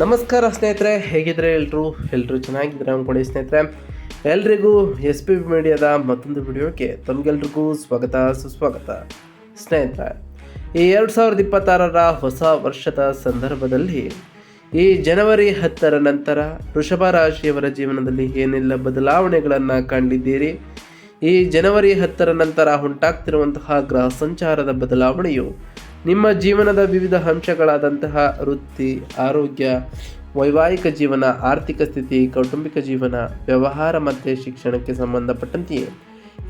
ನಮಸ್ಕಾರ ಸ್ನೇಹಿತರೆ, ಹೇಗಿದ್ರೆ ಎಲ್ಲರೂ ಚೆನ್ನಾಗಿದ್ರೆ ಅಂದ್ಕೊಂಡು ಸ್ನೇಹಿತರೆ, ಎಲ್ರಿಗೂ SP ಮೀಡಿಯಾದ ಮತ್ತೊಂದು ವಿಡಿಯೋಕ್ಕೆ ತಮಗೆಲ್ರಿಗೂ ಸ್ವಾಗತ ಸುಸ್ವಾಗತ. ಸ್ನೇಹಿತರೆ, ಈ 2026ರ ಹೊಸ ವರ್ಷದ ಸಂದರ್ಭದಲ್ಲಿ ಈ ಜನವರಿ 10ರ ನಂತರ ವೃಷಭ ರಾಶಿಯವರ ಜೀವನದಲ್ಲಿ ಏನೆಲ್ಲ ಬದಲಾವಣೆಗಳನ್ನು ಕಂಡಿದ್ದೀರಿ? ಈ ಜನವರಿ 10ರ ನಂತರ ಉಂಟಾಗ್ತಿರುವಂತಹ ಗ್ರಹ ಸಂಚಾರದ ಬದಲಾವಣೆಯು ನಿಮ್ಮ ಜೀವನದ ವಿವಿಧ ಅಂಶಗಳಾದಂತಹ ವೃತ್ತಿ, ಆರೋಗ್ಯ, ವೈವಾಹಿಕ ಜೀವನ, ಆರ್ಥಿಕ ಸ್ಥಿತಿ, ಕೌಟುಂಬಿಕ ಜೀವನ, ವ್ಯವಹಾರ ಮತ್ತು ಶಿಕ್ಷಣಕ್ಕೆ ಸಂಬಂಧಪಟ್ಟಂತೆಯೇ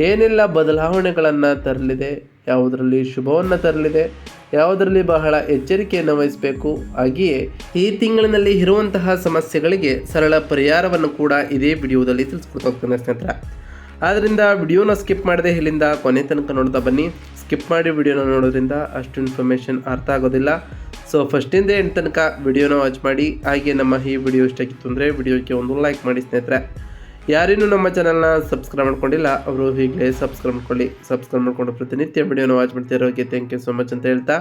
ಏನೆಲ್ಲ ಬದಲಾವಣೆಗಳನ್ನು ತರಲಿದೆ, ಯಾವುದರಲ್ಲಿ ಶುಭವನ್ನು ತರಲಿದೆ, ಯಾವುದರಲ್ಲಿ ಬಹಳ ಎಚ್ಚರಿಕೆಯನ್ನು ವಹಿಸಬೇಕು, ಹಾಗೆಯೇ ಈ ತಿಂಗಳಿನಲ್ಲಿ ಇರುವಂತಹ ಸಮಸ್ಯೆಗಳಿಗೆ ಸರಳ ಪರಿಹಾರವನ್ನು ಕೂಡ ಇದೇ ವಿಡಿಯೋದಲ್ಲಿ ತಿಳಿಸ್ಕೊಡ್ತಾ ಹೋಗ್ತೇನೆ ಸ್ನೇಹಿತರೆ. ಆದ್ದರಿಂದ ವಿಡಿಯೋನ ಸ್ಕಿಪ್ ಮಾಡದೆ ಇಲ್ಲಿಂದ ಕೊನೆ ತನಕ ನೋಡ್ತಾ ಬನ್ನಿ. ಸ್ಕಿಪ್ ಮಾಡಿ ವಿಡಿಯೋನ ನೋಡೋದ್ರಿಂದ ಅಷ್ಟು ಇನ್ಫಾರ್ಮೇಷನ್ ಅರ್ಥ ಆಗೋದಿಲ್ಲ. ಸೊ ಫಸ್ಟಿಂದ ಎಂಡ್ ತನಕ ವಿಡಿಯೋನ ವಾಚ್ ಮಾಡಿ. ಹಾಗೆ ನಮ್ಮ ಈ ವಿಡಿಯೋ ಇಷ್ಟ ಆಗಿತ್ತು ಅಂದರೆ ವಿಡಿಯೋಕ್ಕೆ ಒಂದು ಲೈಕ್ ಮಾಡಿ ಸ್ನೇಹಿತರೆ. ಯಾರೇನೂ ನಮ್ಮ ಚಾನಲ್ನ ಸಬ್ಸ್ಕ್ರೈಬ್ ಮಾಡ್ಕೊಂಡಿಲ್ಲ ಅವರು ಈಗಲೇ ಸಬ್ಸ್ಕ್ರೈಬ್ ಮಾಡ್ಕೊಂಡು ಪ್ರತಿನಿತ್ಯ ವಿಡಿಯೋನ ವಾಚ್ ಮಾಡ್ತಿರೋರಿಗೆ ಥ್ಯಾಂಕ್ ಯು ಸೊ ಮಚ್ ಅಂತ ಹೇಳ್ತಾ,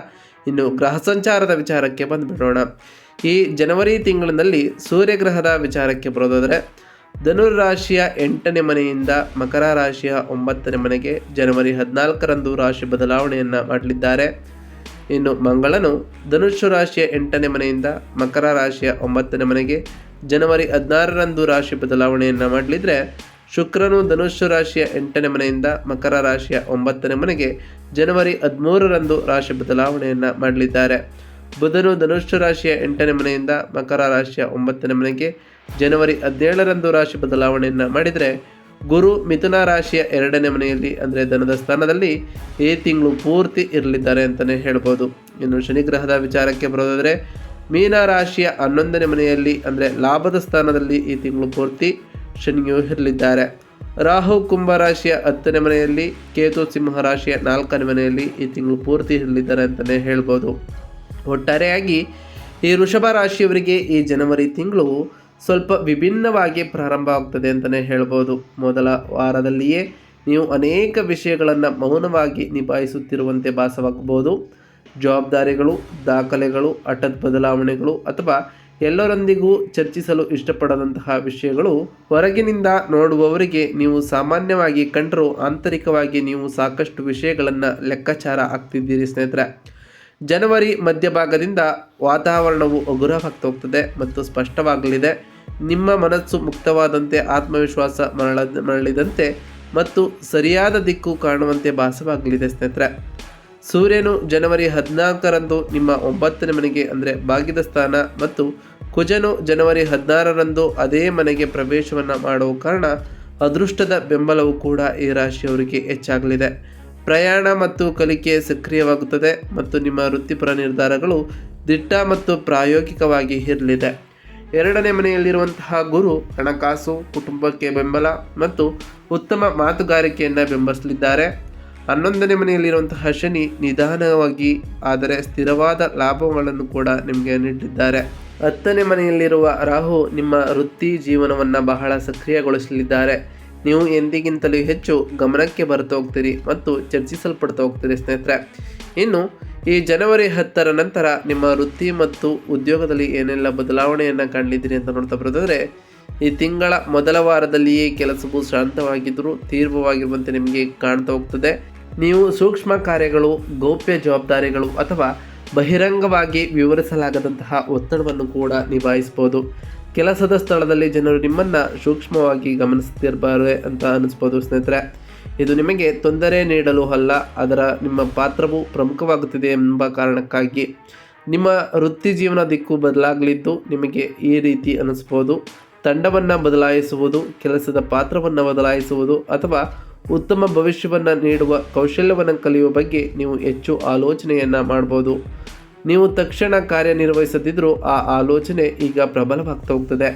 ಇನ್ನು ಗ್ರಹ ಸಂಚಾರದ ವಿಚಾರಕ್ಕೆ ಬಂದುಬಿಡೋಣ. ಈ ಜನವರಿ ತಿಂಗಳಿನಲ್ಲಿ ಸೂರ್ಯಗ್ರಹದ ವಿಚಾರಕ್ಕೆ ಬರೋದಾದರೆ, ಧನುರಾಶಿಯ 8ನೇ ಮನೆಯಿಂದ ಮಕರ ರಾಶಿಯ 9ನೇ ಮನೆಗೆ ಜನವರಿ 14ರಂದು ರಾಶಿ ಬದಲಾವಣೆಯನ್ನು ಮಾಡಲಿದ್ದಾರೆ. ಇನ್ನು ಮಂಗಳನು ಧನುಸ್ಸು ರಾಶಿಯ 8ನೇ ಮನೆಯಿಂದ ಮಕರ ರಾಶಿಯ 9ನೇ ಮನೆಗೆ ಜನವರಿ 16ರಂದು ರಾಶಿ ಬದಲಾವಣೆಯನ್ನು ಮಾಡಲಿದ್ರೆ, ಶುಕ್ರನು ಧನುಸ್ಸು ರಾಶಿಯ 8ನೇ ಮನೆಯಿಂದ ಮಕರ ರಾಶಿಯ 9ನೇ ಮನೆಗೆ ಜನವರಿ 13ರಂದು ರಾಶಿ ಬದಲಾವಣೆಯನ್ನು ಮಾಡಲಿದ್ದಾರೆ. ಬುಧನು ಧನುಸ್ಸು ರಾಶಿಯ 8ನೇ ಮನೆಯಿಂದ ಮಕರ ರಾಶಿಯ 9ನೇ ಮನೆಗೆ ಜನವರಿ 17ರಂದು ರಾಶಿ ಬದಲಾವಣೆಯನ್ನು ಮಾಡಿದರೆ, ಗುರು ಮಿಥುನ ರಾಶಿಯ 2ನೇ ಮನೆಯಲ್ಲಿ ಅಂದರೆ ಧನದ ಸ್ಥಾನದಲ್ಲಿ ಈ ತಿಂಗಳು ಪೂರ್ತಿ ಇರಲಿದ್ದಾರೆ ಅಂತಲೇ ಹೇಳ್ಬೋದು. ಇನ್ನು ಶನಿ ಗ್ರಹದ ವಿಚಾರಕ್ಕೆ ಬರೋದಾದರೆ, ಮೀನ ರಾಶಿಯ 11ನೇ ಮನೆಯಲ್ಲಿ ಅಂದರೆ ಲಾಭದ ಸ್ಥಾನದಲ್ಲಿ ಈ ತಿಂಗಳು ಪೂರ್ತಿ ಶನಿಯು ಇರಲಿದ್ದಾರೆ. ರಾಹು ಕುಂಭ ರಾಶಿಯ 10ನೇ ಮನೆಯಲ್ಲಿ, ಕೇತು ಸಿಂಹ ರಾಶಿಯ 4ನೇ ಮನೆಯಲ್ಲಿ ಈ ತಿಂಗಳು ಪೂರ್ತಿ ಇರಲಿದ್ದಾರೆ ಅಂತಲೇ ಹೇಳ್ಬೋದು. ಒಟ್ಟಾರೆಯಾಗಿ ಈ ವೃಷಭ ರಾಶಿಯವರಿಗೆ ಈ ಜನವರಿ ತಿಂಗಳು ಸ್ವಲ್ಪ ವಿಭಿನ್ನವಾಗಿ ಪ್ರಾರಂಭ ಆಗ್ತದೆ ಅಂತಲೇ ಹೇಳ್ಬೋದು. ಮೊದಲ ವಾರದಲ್ಲಿಯೇ ನೀವು ಅನೇಕ ವಿಷಯಗಳನ್ನು ಮೌನವಾಗಿ ನಿಭಾಯಿಸುತ್ತಿರುವಂತೆ ಭಾಸವಾಗಬಹುದು. ಜವಾಬ್ದಾರಿಗಳು, ದಾಖಲೆಗಳು, ಹಠಾತ್ ಬದಲಾವಣೆಗಳು ಅಥವಾ ಎಲ್ಲರೊಂದಿಗೂ ಚರ್ಚಿಸಲು ಇಷ್ಟಪಡದಂತಹ ವಿಷಯಗಳು ಹೊರಗಿನಿಂದ ನೋಡುವವರಿಗೆ ನೀವು ಸಾಮಾನ್ಯವಾಗಿ ಕಂಡರೂ ಆಂತರಿಕವಾಗಿ ನೀವು ಸಾಕಷ್ಟು ವಿಷಯಗಳನ್ನು ಲೆಕ್ಕಾಚಾರ ಹಾಕ್ತಿದ್ದೀರಿ ಸ್ನೇಹಿತರೆ. ಜನವರಿ ಮಧ್ಯಭಾಗದಿಂದ ವಾತಾವರಣವು ಹಗುರವಾಗ್ತಾ ಹೋಗ್ತದೆ ಮತ್ತು ಸ್ಪಷ್ಟವಾಗಲಿದೆ. ನಿಮ್ಮ ಮನಸ್ಸು ಮುಕ್ತವಾದಂತೆ, ಆತ್ಮವಿಶ್ವಾಸ ಮರಳಿದಂತೆ ಮತ್ತು ಸರಿಯಾದ ದಿಕ್ಕು ಕಾಣುವಂತೆ ಭಾಸವಾಗಲಿದೆ ಸ್ನೇಹಿತರೆ. ಸೂರ್ಯನು ಜನವರಿ 14ರಂದು ನಿಮ್ಮ 9ನೇ ಮನೆಗೆ ಅಂದರೆ ಭಾಗ್ಯದ ಸ್ಥಾನ ಮತ್ತು ಕುಜನು ಜನವರಿ 16ರಂದು ಅದೇ ಮನೆಗೆ ಪ್ರವೇಶವನ್ನು ಮಾಡುವ ಕಾರಣ ಅದೃಷ್ಟದ ಬೆಂಬಲವು ಕೂಡ ಈ ರಾಶಿಯವರಿಗೆ ಹೆಚ್ಚಾಗಲಿದೆ. ಪ್ರಯಾಣ ಮತ್ತು ಕಲಿಕೆ ಸಕ್ರಿಯವಾಗುತ್ತದೆ ಮತ್ತು ನಿಮ್ಮ ವೃತ್ತಿಪರ ನಿರ್ಧಾರಗಳು ದಿಟ್ಟ ಮತ್ತು ಪ್ರಾಯೋಗಿಕವಾಗಿ ಇರಲಿದೆ. 2ನೇ ಮನೆಯಲ್ಲಿರುವಂತಹ ಗುರು ಹಣಕಾಸು, ಕುಟುಂಬಕ್ಕೆ ಬೆಂಬಲ ಮತ್ತು ಉತ್ತಮ ಮಾತುಗಾರಿಕೆಯನ್ನು ಬೆಂಬಲಿಸಲಿದ್ದಾರೆ. 11ನೇ ಮನೆಯಲ್ಲಿರುವಂತಹ ಶನಿ ನಿಧಾನವಾಗಿ ಆದರೆ ಸ್ಥಿರವಾದ ಲಾಭಗಳನ್ನು ಕೂಡ ನಿಮಗೆ ನೀಡಿದ್ದಾರೆ. 10ನೇ ಮನೆಯಲ್ಲಿರುವ ರಾಹು ನಿಮ್ಮ ವೃತ್ತಿ ಜೀವನವನ್ನು ಬಹಳ ಸಕ್ರಿಯಗೊಳಿಸಲಿದ್ದಾರೆ. ನೀವು ಎಂದಿಗಿಂತಲೂ ಹೆಚ್ಚು ಗಮನಕ್ಕೆ ಬರ್ತಾ ಹೋಗ್ತೀರಿ ಮತ್ತು ಚರ್ಚಿಸಲ್ಪಡ್ತಾ ಹೋಗ್ತೀರಿ ಸ್ನೇಹಿತರೆ. ಇನ್ನು ಈ ಜನವರಿ 10ರ ನಂತರ ನಿಮ್ಮ ವೃತ್ತಿ ಮತ್ತು ಉದ್ಯೋಗದಲ್ಲಿ ಏನೆಲ್ಲ ಬದಲಾವಣೆಯನ್ನು ಕಾಣಲಿದ್ದೀರಿ ಅಂತ ನೋಡ್ತಾ ಬರೋದಾದರೆ, ಈ ತಿಂಗಳ ಮೊದಲ ವಾರದಲ್ಲಿಯೇ ಕೆಲಸವು ಶಾಂತವಾಗಿದ್ದರೂ ತೀವ್ರವಾಗಿರುವಂತೆ ನಿಮಗೆ ಕಾಣ್ತಾ ಹೋಗ್ತದೆ. ನೀವು ಸೂಕ್ಷ್ಮ ಕಾರ್ಯಗಳು, ಗೌಪ್ಯ ಜವಾಬ್ದಾರಿಗಳು ಅಥವಾ ಬಹಿರಂಗವಾಗಿ ವಿವರಿಸಲಾಗದಂತಹ ಒತ್ತಡವನ್ನು ಕೂಡ ನಿಭಾಯಿಸ್ಬೋದು. ಕೆಲಸದ ಸ್ಥಳದಲ್ಲಿ ಜನರು ನಿಮ್ಮನ್ನು ಸೂಕ್ಷ್ಮವಾಗಿ ಗಮನಿಸ್ತಿರ್ಬಾರೆ ಅಂತ ಅನ್ನಿಸ್ಬೋದು ಸ್ನೇಹಿತರೆ. ಇದು ನಿಮಗೆ ತೊಂದರೆ ನೀಡಲು ಅಲ್ಲ, ಅದರ ನಿಮ್ಮ ಪಾತ್ರವು ಪ್ರಮುಖವಾಗುತ್ತಿದೆ ಎಂಬ ಕಾರಣಕ್ಕಾಗಿ ನಿಮ್ಮ ವೃತ್ತಿ ಜೀವನ ದಿಕ್ಕು ಬದಲಾಗಲಿದ್ದು ನಿಮಗೆ ಈ ರೀತಿ ಅನ್ನಿಸ್ಬೋದು. ತಂಡವನ್ನು ಬದಲಾಯಿಸುವುದು, ಕೆಲಸದ ಪಾತ್ರವನ್ನು ಬದಲಾಯಿಸುವುದು ಅಥವಾ ಉತ್ತಮ ಭವಿಷ್ಯವನ್ನು ನೀಡುವ ಕೌಶಲ್ಯವನ್ನು ಕಲಿಯುವ ಬಗ್ಗೆ ನೀವು ಹೆಚ್ಚು ಆಲೋಚನೆಯನ್ನು ಮಾಡ್ಬೋದು. ನೀವು ತಕ್ಷಣ ಕಾರ್ಯನಿರ್ವಹಿಸದಿದ್ದರೂ ಆ ಆಲೋಚನೆ ಈಗ ಪ್ರಬಲವಾಗ್ತಾ ಹೋಗ್ತದೆ.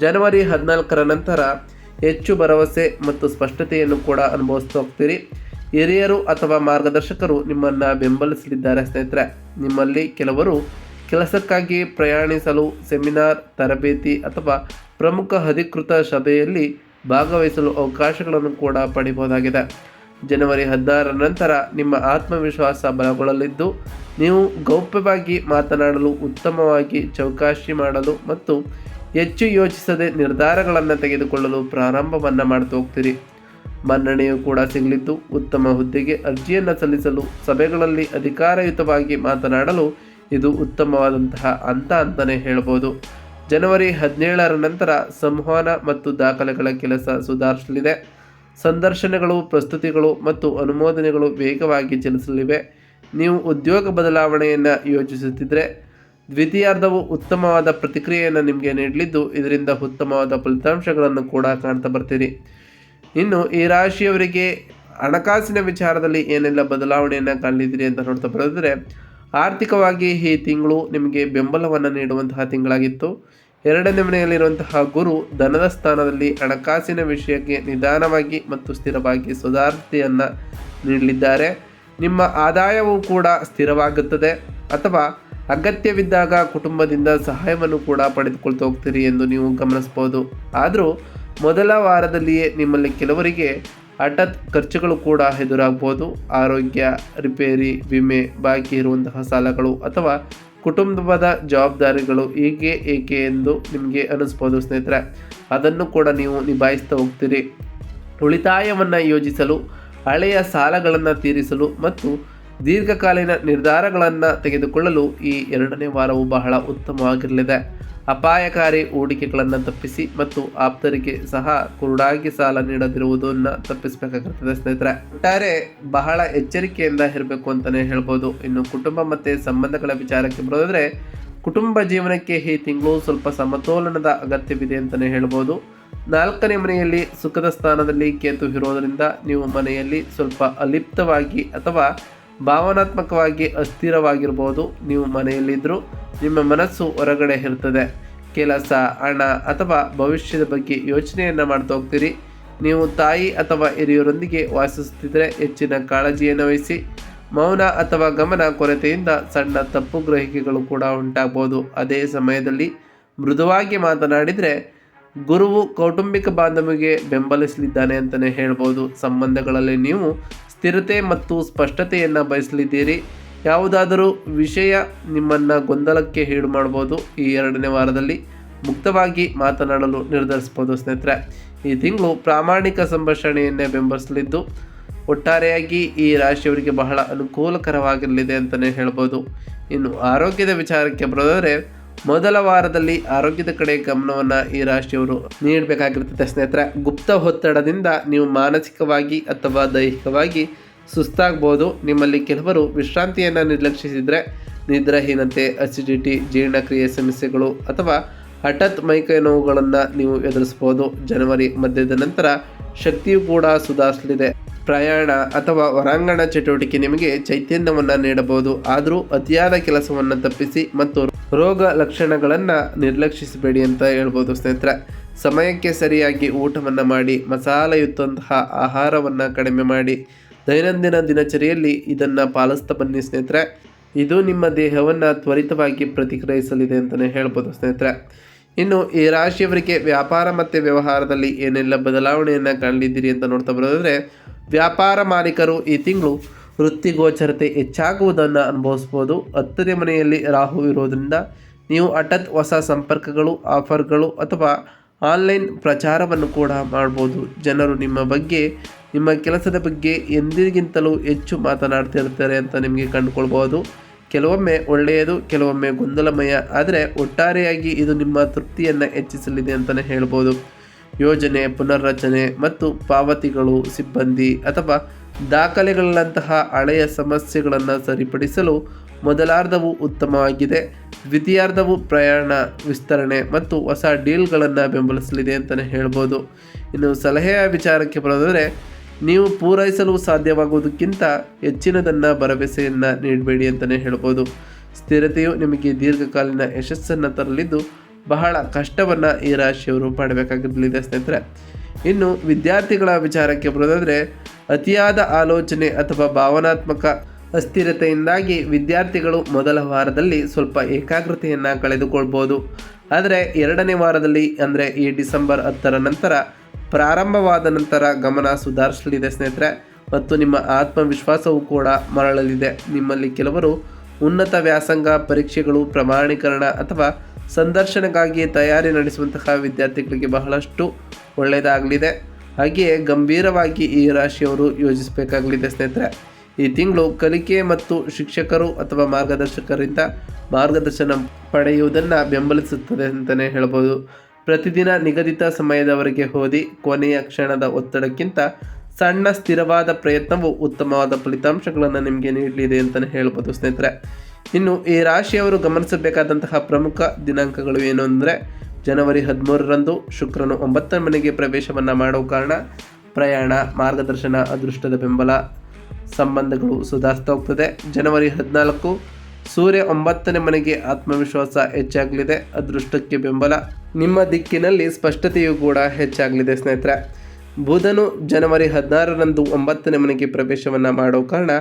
ಜನವರಿ 14ರ ನಂತರ ಹೆಚ್ಚು ಭರವಸೆ ಮತ್ತು ಸ್ಪಷ್ಟತೆಯನ್ನು ಕೂಡ ಅನುಭವಿಸ್ತಾ ಹೋಗ್ತೀರಿ. ಹಿರಿಯರು ಅಥವಾ ಮಾರ್ಗದರ್ಶಕರು ನಿಮ್ಮನ್ನು ಬೆಂಬಲಿಸಲಿದ್ದಾರೆ ಸ್ನೇಹಿತರೆ. ನಿಮ್ಮಲ್ಲಿ ಕೆಲವರು ಕೆಲಸಕ್ಕಾಗಿ ಪ್ರಯಾಣಿಸಲು, ಸೆಮಿನಾರ್, ತರಬೇತಿ ಅಥವಾ ಪ್ರಮುಖ ಅಧಿಕೃತ ಸಭೆಯಲ್ಲಿ ಭಾಗವಹಿಸಲು ಅವಕಾಶಗಳನ್ನು ಕೂಡ ಪಡೆಯಬಹುದಾಗಿದೆ. ಜನವರಿ 16ರ ನಂತರ ನಿಮ್ಮ ಆತ್ಮವಿಶ್ವಾಸ ಬಲಗೊಳ್ಳಲಿದ್ದು ನೀವು ಗೌಪ್ಯವಾಗಿ ಮಾತನಾಡಲು, ಉತ್ತಮವಾಗಿ ಚೌಕಾಶಿ ಮಾಡಲು ಮತ್ತು ಹೆಚ್ಚು ಯೋಚಿಸದೆ ನಿರ್ಧಾರಗಳನ್ನು ತೆಗೆದುಕೊಳ್ಳಲು ಪ್ರಾರಂಭವನ್ನು ಮಾಡ್ತಾ ಹೋಗ್ತೀರಿ. ಮನ್ನಣೆಯು ಕೂಡ ಸಿಗಲಿದ್ದು, ಉತ್ತಮ ಹುದ್ದೆಗೆ ಅರ್ಜಿಯನ್ನು ಸಲ್ಲಿಸಲು, ಸಭೆಗಳಲ್ಲಿ ಅಧಿಕಾರಯುತವಾಗಿ ಮಾತನಾಡಲು ಇದು ಉತ್ತಮವಾದಂತಹ ಹಂತ ಅಂತಲೇ ಹೇಳ್ಬೋದು. ಜನವರಿ 17ರ ನಂತರ ಸಂವಹನ ಮತ್ತು ದಾಖಲೆಗಳ ಕೆಲಸ ಸುಧಾರಿಸಲಿದೆ. ಸಂದರ್ಶನಗಳು, ಪ್ರಸ್ತುತಿಗಳು ಮತ್ತು ಅನುಮೋದನೆಗಳು ವೇಗವಾಗಿ ಚಲಿಸಲಿವೆ. ನೀವು ಉದ್ಯೋಗ ಬದಲಾವಣೆಯನ್ನು ಯೋಚಿಸುತ್ತಿದ್ದರೆ ದ್ವಿತೀಯಾರ್ಧವು ಉತ್ತಮವಾದ ಪ್ರತಿಕ್ರಿಯೆಯನ್ನು ನಿಮಗೆ ನೀಡಲಿದ್ದು, ಇದರಿಂದ ಉತ್ತಮವಾದ ಫಲಿತಾಂಶಗಳನ್ನು ಕೂಡ ಕಾಣ್ತಾ ಬರ್ತೀರಿ. ಇನ್ನು ಈ ರಾಶಿಯವರಿಗೆ ಹಣಕಾಸಿನ ವಿಚಾರದಲ್ಲಿ ಏನೆಲ್ಲ ಬದಲಾವಣೆಯನ್ನು ಕಾಣಲಿದ್ದೀರಿ ಅಂತ ನೋಡ್ತಾ ಬರೋದ್ರೆ, ಆರ್ಥಿಕವಾಗಿ ಈ ತಿಂಗಳು ನಿಮಗೆ ಬೆಂಬಲವನ್ನು ನೀಡುವಂತಹ ತಿಂಗಳಾಗಿತ್ತು. 2ನೇ ಮನೆಯಲ್ಲಿರುವಂತಹ ಗುರು ಧನದ ಸ್ಥಾನದಲ್ಲಿ ಹಣಕಾಸಿನ ವಿಷಯಕ್ಕೆ ನಿಧಾನವಾಗಿ ಮತ್ತು ಸ್ಥಿರವಾಗಿ ಸುಧಾರಣೆಯನ್ನು ನೀಡಲಿದ್ದಾರೆ. ನಿಮ್ಮ ಆದಾಯವೂ ಕೂಡ ಸ್ಥಿರವಾಗುತ್ತದೆ ಅಥವಾ ಅಗತ್ಯವಿದ್ದಾಗ ಕುಟುಂಬದಿಂದ ಸಹಾಯವನ್ನು ಕೂಡ ಪಡೆದುಕೊಳ್ತಾ ಹೋಗ್ತೀರಿ ಎಂದು ನೀವು ಗಮನಿಸ್ಬೋದು. ಆದರೂ ಮೊದಲ ವಾರದಲ್ಲಿಯೇ ನಿಮ್ಮಲ್ಲಿ ಕೆಲವರಿಗೆ ಹಠಾತ್ ಖರ್ಚುಗಳು ಕೂಡ ಎದುರಾಗ್ಬೋದು. ಆರೋಗ್ಯ, ರಿಪೇರಿ, ವಿಮೆ, ಬಾಕಿ ಇರುವಂತಹ ಸಾಲಗಳು ಅಥವಾ ಕುಟುಂಬದ ಜವಾಬ್ದಾರಿಗಳು ಹೀಗೆ ಏಕೆ ಎಂದು ನಿಮಗೆ ಅನ್ನಿಸ್ಬೋದು ಸ್ನೇಹಿತರೆ. ಅದನ್ನು ಕೂಡ ನೀವು ನಿಭಾಯಿಸ್ತಾ ಹೋಗ್ತೀರಿ. ಉಳಿತಾಯವನ್ನು ಯೋಜಿಸಲು, ಹಳೆಯ ಸಾಲಗಳನ್ನು ತೀರಿಸಲು ಮತ್ತು ದೀರ್ಘಕಾಲೀನ ನಿರ್ಧಾರಗಳನ್ನು ತೆಗೆದುಕೊಳ್ಳಲು ಈ 2ನೇ ವಾರವು ಬಹಳ ಉತ್ತಮವಾಗಿರಲಿದೆ. ಅಪಾಯಕಾರಿ ಹೂಡಿಕೆಗಳನ್ನು ತಪ್ಪಿಸಿ ಮತ್ತು ಆಪ್ತರಿಗೆ ಸಹ ಕುರುಡಾಗಿ ಸಾಲ ನೀಡದಿರುವುದನ್ನು ತಪ್ಪಿಸಬೇಕಾಗುತ್ತದೆ ಸ್ನೇಹಿತರೆ. ಒಟ್ಟಾರೆ ಬಹಳ ಎಚ್ಚರಿಕೆಯಿಂದ ಇರಬೇಕು ಅಂತಲೇ ಹೇಳ್ಬೋದು. ಇನ್ನು ಕುಟುಂಬ ಮತ್ತು ಸಂಬಂಧಗಳ ವಿಚಾರಕ್ಕೆ ಬರೋದಾದರೆ, ಕುಟುಂಬ ಜೀವನಕ್ಕೆ ಈ ತಿಂಗಳು ಸ್ವಲ್ಪ ಸಮತೋಲನದ ಅಗತ್ಯವಿದೆ ಅಂತಲೇ ಹೇಳ್ಬೋದು. 4ನೇ ಮನೆಯಲ್ಲಿ ಸುಖದ ಸ್ಥಾನದಲ್ಲಿ ಕೇತು ಇರೋದರಿಂದ ನೀವು ಮನೆಯಲ್ಲಿ ಸ್ವಲ್ಪ ಅಲಿಪ್ತವಾಗಿ ಅಥವಾ ಭಾವನಾತ್ಮಕವಾಗಿ ಅಸ್ಥಿರವಾಗಿರ್ಬೋದು. ನೀವು ಮನೆಯಲ್ಲಿದ್ದರೂ ನಿಮ್ಮ ಮನಸ್ಸು ಹೊರಗಡೆ ಇರ್ತದೆ. ಕೆಲಸ, ಹಣ ಅಥವಾ ಭವಿಷ್ಯದ ಬಗ್ಗೆ ಯೋಚನೆಯನ್ನು ಮಾಡ್ತಾ ಹೋಗ್ತೀರಿ. ನೀವು ತಾಯಿ ಅಥವಾ ಹಿರಿಯರೊಂದಿಗೆ ವಾಸಿಸುತ್ತಿದ್ದರೆ ಹೆಚ್ಚಿನ ಕಾಳಜಿಯನ್ನು ವಹಿಸಿ. ಮೌನ ಅಥವಾ ಗಮನ ಕೊರತೆಯಿಂದ ಸಣ್ಣ ತಪ್ಪು ಗ್ರಹಿಕೆಗಳು ಕೂಡ ಉಂಟಾಗ್ಬೋದು. ಅದೇ ಸಮಯದಲ್ಲಿ ಮೃದುವಾಗಿ ಮಾತನಾಡಿದರೆ ಗುರುವು ಕೌಟುಂಬಿಕ ಬಾಂಧವ್ಯಕ್ಕೆ ಬೆಂಬಲಿಸಲಿದ್ದಾನೆ ಅಂತಲೇ ಹೇಳ್ಬೋದು. ಸಂಬಂಧಗಳಲ್ಲಿ ನೀವು ಸ್ಥಿರತೆ ಮತ್ತು ಸ್ಪಷ್ಟತೆಯನ್ನು ಬಯಸಲಿದ್ದೀರಿ. ಯಾವುದಾದರೂ ವಿಷಯ ನಿಮ್ಮನ್ನು ಗೊಂದಲಕ್ಕೆ ಈಡು ಮಾಡ್ಬೋದು. ಈ 2ನೇ ವಾರದಲ್ಲಿ ಮುಕ್ತವಾಗಿ ಮಾತನಾಡಲು ನಿರ್ಧರಿಸ್ಬೋದು ಸ್ನೇಹಿತರೆ. ಈ ತಿಂಗಳು ಪ್ರಾಮಾಣಿಕ ಸಂಭಾಷಣೆಯನ್ನೇ ಬೆಂಬಲಿಸಲಿದ್ದು, ಒಟ್ಟಾರೆಯಾಗಿ ಈ ರಾಶಿಯವರಿಗೆ ಬಹಳ ಅನುಕೂಲಕರವಾಗಿರಲಿದೆ ಅಂತಲೇ ಹೇಳ್ಬೋದು. ಇನ್ನು ಆರೋಗ್ಯದ ವಿಚಾರಕ್ಕೆ ಬರೋದಾದರೆ, ಮೊದಲ ವಾರದಲ್ಲಿ ಆರೋಗ್ಯದ ಕಡೆ ಗಮನವನ್ನು ಈ ರಾಶಿಯವರು ನೀಡಬೇಕಾಗಿರ್ತದೆ ಸ್ನೇಹಿತರೆ. ಗುಪ್ತ ಒತ್ತಡದಿಂದ ನೀವು ಮಾನಸಿಕವಾಗಿ ಅಥವಾ ದೈಹಿಕವಾಗಿ ಸುಸ್ತಾಗ್ಬೋದು. ನಿಮ್ಮಲ್ಲಿ ಕೆಲವರು ವಿಶ್ರಾಂತಿಯನ್ನು ನಿರ್ಲಕ್ಷಿಸಿದರೆ ನಿದ್ರಾಹೀನತೆ, ಅಸಿಡಿಟಿ, ಜೀರ್ಣಕ್ರಿಯೆ ಸಮಸ್ಯೆಗಳು ಅಥವಾ ಹಠಾತ್ ಮೈಕೈ ನೋವುಗಳನ್ನು ನೀವು ಎದುರಿಸ್ಬೋದು. ಜನವರಿ ಮಧ್ಯದ ನಂತರ ಶಕ್ತಿಯು ಕೂಡ ಸುಧಾರಿಸಲಿದೆ. ಪ್ರಯಾಣ ಅಥವಾ ಹೊರಾಂಗಣ ಚಟುವಟಿಕೆ ನಿಮಗೆ ಚೈತನ್ಯವನ್ನು ನೀಡಬಹುದು. ಆದರೂ ಅತಿಯಾದ ಕೆಲಸವನ್ನು ತಪ್ಪಿಸಿ ಮತ್ತು ರೋಗ ಲಕ್ಷಣಗಳನ್ನು ನಿರ್ಲಕ್ಷಿಸಬೇಡಿ ಅಂತ ಹೇಳ್ಬೋದು ಸ್ನೇಹಿತರೆ. ಸಮಯಕ್ಕೆ ಸರಿಯಾಗಿ ಊಟವನ್ನು ಮಾಡಿ, ಮಸಾಲೆಯುಕ್ತಂತಹ ಆಹಾರವನ್ನು ಕಡಿಮೆ ಮಾಡಿ. ದೈನಂದಿನ ದಿನಚರಿಯಲ್ಲಿ ಇದನ್ನು ಪಾಲಿಸ್ತಾ ಬನ್ನಿ ಸ್ನೇಹಿತರೆ. ಇದು ನಿಮ್ಮ ದೇಹವನ್ನು ತ್ವರಿತವಾಗಿ ಪ್ರತಿಕ್ರಿಯಿಸಲಿದೆ ಅಂತಲೇ ಹೇಳ್ಬೋದು ಸ್ನೇಹಿತರೆ. ಇನ್ನು ಈ ರಾಶಿಯವರಿಗೆ ವ್ಯಾಪಾರ ಮತ್ತು ವ್ಯವಹಾರದಲ್ಲಿ ಏನೆಲ್ಲ ಬದಲಾವಣೆಯನ್ನು ಕಾಣಲಿದ್ದೀರಿ ಅಂತ ನೋಡ್ತಾ ಬರೋದಾದರೆ, ವ್ಯಾಪಾರ ಮಾಲೀಕರು ಈ ತಿಂಗಳು ವೃತ್ತಿಗೋಚರತೆ ಹೆಚ್ಚಾಗುವುದನ್ನು ಅನುಭವಿಸ್ಬೋದು. 10ನೇ ಮನೆಯಲ್ಲಿ ರಾಹು ಇರೋದರಿಂದ ನೀವು ಹಠಾತ್ ಹೊಸ ಸಂಪರ್ಕಗಳು, ಆಫರ್ಗಳು ಅಥವಾ ಆನ್ಲೈನ್ ಪ್ರಚಾರವನ್ನು ಕೂಡ ಮಾಡ್ಬೋದು. ಜನರು ನಿಮ್ಮ ಬಗ್ಗೆ, ನಿಮ್ಮ ಕೆಲಸದ ಬಗ್ಗೆ ಎಂದಿಗಿಂತಲೂ ಹೆಚ್ಚು ಮಾತನಾಡ್ತಿರ್ತಾರೆ ಅಂತ ನಿಮಗೆ ಕಂಡುಕೊಳ್ಬೋದು. ಕೆಲವೊಮ್ಮೆ ಒಳ್ಳೆಯದು, ಕೆಲವೊಮ್ಮೆ ಗೊಂದಲಮಯ, ಆದರೆ ಒಟ್ಟಾರೆಯಾಗಿ ಇದು ನಿಮ್ಮ ತೃಪ್ತಿಯನ್ನು ಹೆಚ್ಚಿಸಲಿದೆ ಅಂತಲೇ ಹೇಳ್ಬೋದು. ಯೋಜನೆ, ಪುನರ್ರಚನೆ ಮತ್ತು ಪಾವತಿಗಳು, ಸಿಬ್ಬಂದಿ ಅಥವಾ ದಾಖಲೆಗಳಂತಹ ಹಳೆಯ ಸಮಸ್ಯೆಗಳನ್ನು ಸರಿಪಡಿಸಲು ಮೊದಲಾರ್ಧವು ಉತ್ತಮವಾಗಿದೆ. ದ್ವಿತೀಯಾರ್ಧವು ಪ್ರಯಾಣ, ವಿಸ್ತರಣೆ ಮತ್ತು ಹೊಸ ಡೀಲ್ಗಳನ್ನು ಬೆಂಬಲಿಸಲಿದೆ ಅಂತಲೇ ಹೇಳ್ಬೋದು. ಇನ್ನು ಸಲಹೆಯ ವಿಚಾರಕ್ಕೆ ಬರೋದಾದರೆ, ನೀವು ಪೂರೈಸಲು ಸಾಧ್ಯವಾಗುವುದಕ್ಕಿಂತ ಹೆಚ್ಚಿನದನ್ನು ಭರವಸೆಯನ್ನು ನೀಡಬೇಡಿ ಅಂತಲೇ ಹೇಳ್ಬೋದು. ಸ್ಥಿರತೆಯು ನಿಮಗೆ ದೀರ್ಘಕಾಲೀನ ಯಶಸ್ಸನ್ನು ತರಲಿದ್ದು, ಬಹಳ ಕಷ್ಟವನ್ನು ಈ ರಾಶಿಯವರು ಪಡಬೇಕಾಗಿರಲಿದೆ ಸ್ನೇಹಿತರೆ. ಇನ್ನು ವಿದ್ಯಾರ್ಥಿಗಳ ವಿಚಾರಕ್ಕೆ ಬರೋದಾದರೆ, ಅತಿಯಾದ ಆಲೋಚನೆ ಅಥವಾ ಭಾವನಾತ್ಮಕ ಅಸ್ಥಿರತೆಯಿಂದಾಗಿ ವಿದ್ಯಾರ್ಥಿಗಳು ಮೊದಲ ವಾರದಲ್ಲಿ ಸ್ವಲ್ಪ ಏಕಾಗ್ರತೆಯನ್ನು ಕಳೆದುಕೊಳ್ಬೋದು. ಆದರೆ 2ನೇ ವಾರದಲ್ಲಿ, ಅಂದರೆ ಈ ಡಿಸೆಂಬರ್ 10ರ ನಂತರ ಪ್ರಾರಂಭವಾದ ನಂತರ ಗಮನ ಸುಧಾರಿಸಲಿದೆ ಸ್ನೇಹಿತರೆ. ಮತ್ತು ನಿಮ್ಮ ಆತ್ಮವಿಶ್ವಾಸವೂ ಕೂಡ ಮರಳಲಿದೆ. ನಿಮ್ಮಲ್ಲಿ ಕೆಲವರು ಉನ್ನತ ವ್ಯಾಸಂಗ ಪರೀಕ್ಷೆಗಳು ಪ್ರಮಾಣೀಕರಣ ಅಥವಾ ಸಂದರ್ಶನಕ್ಕಾಗಿ ತಯಾರಿ ನಡೆಸುವಂತಹ ವಿದ್ಯಾರ್ಥಿಗಳಿಗೆ ಬಹಳಷ್ಟು ಒಳ್ಳೆಯದಾಗಲಿದೆ. ಹಾಗೆಯೇ ಗಂಭೀರವಾಗಿ ಈ ರಾಶಿಯವರು ಯೋಜಿಸಬೇಕಾಗಲಿದೆ ಸ್ನೇಹಿತರೆ. ಈ ತಿಂಗಳು ಕಲಿಕೆ ಮತ್ತು ಶಿಕ್ಷಕರು ಅಥವಾ ಮಾರ್ಗದರ್ಶಕರಿಂದ ಮಾರ್ಗದರ್ಶನ ಪಡೆಯುವುದನ್ನು ಬೆಂಬಲಿಸುತ್ತದೆ ಅಂತಲೇ ಹೇಳ್ಬೋದು. ಪ್ರತಿದಿನ ನಿಗದಿತ ಸಮಯದವರೆಗೆ ಓದಿ ಕೊನೆಯ ಕ್ಷಣದ ಒತ್ತಡಕ್ಕಿಂತ ಸಣ್ಣ ಸ್ಥಿರವಾದ ಪ್ರಯತ್ನವು ಉತ್ತಮವಾದ ಫಲಿತಾಂಶಗಳನ್ನು ನಿಮಗೆ ನೀಡಲಿದೆ ಅಂತಲೇ ಹೇಳ್ಬೋದು ಸ್ನೇಹಿತರೆ. ಇನ್ನು ಈ ರಾಶಿಯವರು ಗಮನಿಸಬೇಕಾದಂತಹ ಪ್ರಮುಖ ದಿನಾಂಕಗಳು ಏನು ಅಂದರೆ, ಜನವರಿ 13ರಂದು ಶುಕ್ರನು 9ನೇ ಮನೆಗೆ ಪ್ರವೇಶವನ್ನು ಮಾಡೋ ಕಾರಣ ಪ್ರಯಾಣ, ಮಾರ್ಗದರ್ಶನ, ಅದೃಷ್ಟದ ಬೆಂಬಲ, ಸಂಬಂಧಗಳು ಸುಧಾರಿಸ್ತಾ ಹೋಗ್ತದೆ. ಜನವರಿ 14 ಸೂರ್ಯ 9ನೇ ಮನೆಗೆ ಆತ್ಮವಿಶ್ವಾಸ ಹೆಚ್ಚಾಗಲಿದೆ, ಅದೃಷ್ಟಕ್ಕೆ ಬೆಂಬಲ, ನಿಮ್ಮ ದಿಕ್ಕಿನಲ್ಲಿ ಸ್ಪಷ್ಟತೆಯೂ ಕೂಡ ಹೆಚ್ಚಾಗಲಿದೆ ಸ್ನೇಹಿತರೆ. ಬುಧನು ಜನವರಿ 16ರಂದು 9ನೇ ಮನೆಗೆ ಪ್ರವೇಶವನ್ನು ಮಾಡೋ ಕಾರಣ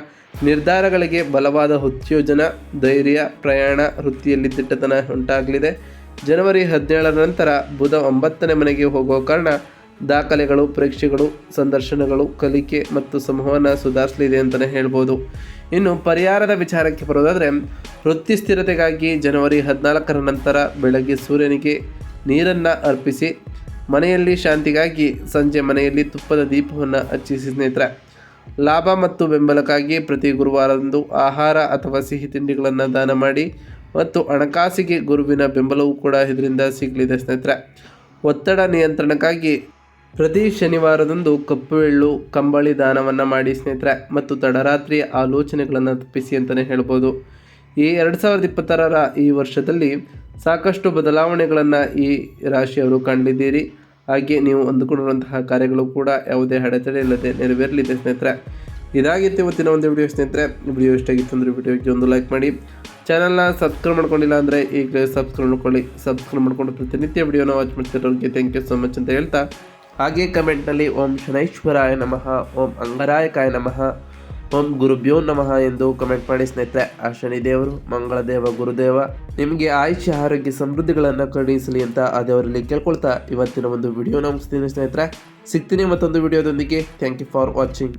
ನಿರ್ಧಾರಗಳಿಗೆ ಬಲವಾದ ಉತ್ತೇಜನ, ಧೈರ್ಯ, ಪ್ರಯಾಣ, ವೃತ್ತಿಯಲ್ಲಿ ದಿಟ್ಟತನ ಉಂಟಾಗಲಿದೆ. ಜನವರಿ 17ರ ನಂತರ ಬುಧ 9ನೇ ಮನೆಗೆ ಹೋಗೋ ಕಾರಣ ದಾಖಲೆಗಳು, ಪರೀಕ್ಷೆಗಳು, ಸಂದರ್ಶನಗಳು, ಕಲಿಕೆ ಮತ್ತು ಸಂವಹನ ಸುಧಾರಿಸಲಿದೆ ಅಂತಲೇ ಹೇಳ್ಬೋದು. ಇನ್ನು ಪರಿಹಾರದ ವಿಚಾರಕ್ಕೆ ಬರೋದಾದರೆ, ವೃತ್ತಿ ಸ್ಥಿರತೆಗಾಗಿ ಜನವರಿ 14ರ ನಂತರ ಬೆಳಗ್ಗೆ ಸೂರ್ಯನಿಗೆ ನೀರನ್ನು ಅರ್ಪಿಸಿ, ಮನೆಯಲ್ಲಿ ಶಾಂತಿಗಾಗಿ ಸಂಜೆ ಮನೆಯಲ್ಲಿ ತುಪ್ಪದ ದೀಪವನ್ನು ಹಚ್ಚಿಸಿ ಸ್ನೇಹಿತರೆ. ಲಾಭ ಮತ್ತು ಬೆಂಬಲಕ್ಕಾಗಿ ಪ್ರತಿ ಗುರುವಾರದಂದು ಆಹಾರ ಅಥವಾ ಸಿಹಿ ತಿಂಡಿಗಳನ್ನು ದಾನ ಮಾಡಿ ಮತ್ತು ಹಣಕಾಸಿಗೆ ಗುರುವಿನ ಬೆಂಬಲವೂ ಕೂಡ ಇದರಿಂದ ಸಿಗಲಿದೆ ಸ್ನೇಹಿತರೆ. ಒತ್ತಡ ನಿಯಂತ್ರಣಕ್ಕಾಗಿ ಪ್ರತಿ ಶನಿವಾರದಂದು ಕಪ್ಪು ಎಳ್ಳು, ಕಂಬಳಿ ದಾನವನ್ನು ಮಾಡಿ ಸ್ನೇಹಿತರೆ. ಮತ್ತು ತಡರಾತ್ರಿಯ ಆಲೋಚನೆಗಳನ್ನು ತಪ್ಪಿಸಿ ಅಂತಲೇ ಹೇಳ್ಬೋದು. ಈ 2026ರ ಈ ವರ್ಷದಲ್ಲಿ ಸಾಕಷ್ಟು ಬದಲಾವಣೆಗಳನ್ನು ಈ ರಾಶಿಯವರು ಕಂಡಿದ್ದೀರಿ. ಹಾಗೆ ನೀವು ಅಂದುಕೊಂಡಿರುವಂತಹ ಕಾರ್ಯಗಳು ಕೂಡ ಯಾವುದೇ ಅಡೆತಡೆ ಇಲ್ಲದೆ ನೆರವೇರಲಿದೆ ಸ್ನೇಹಿತರೆ. ಇದಾಗಿತ್ತು ಇವತ್ತಿನ ಒಂದು ವಿಡಿಯೋ ಸ್ನೇಹಿತರೆ. ವಿಡಿಯೋ ಇಷ್ಟ ಆಗಿತ್ತು ಅಂದರೆ ವಿಡಿಯೋಗೆ ಒಂದು ಲೈಕ್ ಮಾಡಿ, ಚಾನಲ್ನ ಸಬ್ಸ್ಕ್ರೈಬ್ ಮಾಡ್ಕೊಂಡಿಲ್ಲ ಅಂದರೆ ಈಗಲೇ ಸಬ್ಸ್ಕ್ರೈಬ್ ಮಾಡ್ಕೊಳ್ಳಿ. ಸಬ್ಸ್ಕ್ರೈಬ್ ಮಾಡ್ಕೊಂಡು ಪ್ರತಿನಿತ್ಯ ವಿಡಿಯೋನ ವಾಚ್ ಮಾಡ್ತಿರೋರಿಗೆ ಥ್ಯಾಂಕ್ ಯು ಸೊ ಮಚ್ ಅಂತ ಹೇಳ್ತಾ, ಹಾಗೆ ಕಮೆಂಟ್ನಲ್ಲಿ ಓಂ ಶನೈಶ್ವರಾಯ ನಮಃ, ಓಂ ಅಂಗರಾಯಕಾಯ ನಮಃ, ಓಂ ಗುರುಭ್ಯೋ ನಮಃ ಎಂದು ಕಮೆಂಟ್ ಮಾಡಿ ಸ್ನೇಹಿತರೆ. ಆ ಶನಿದೇವರು, ಮಂಗಳದೇವ, ಗುರುದೇವ ನಿಮಗೆ ಆಯುಷ್ಯ, ಆರೋಗ್ಯ, ಸಮೃದ್ಧಿಗಳನ್ನು ಕರುಣಿಸಲಿ ಅಂತ ಆ ದೇವರಲ್ಲಿ ಕೇಳ್ಕೊಳ್ತಾ ಇವತ್ತಿನ ಒಂದು ವಿಡಿಯೋನ ಮುಗಿಸ್ತೀನಿ ಸ್ನೇಹಿತರೆ. ಸಿಗ್ತೀನಿ ಮತ್ತೊಂದು ವಿಡಿಯೋದೊಂದಿಗೆ. Thank you for watching.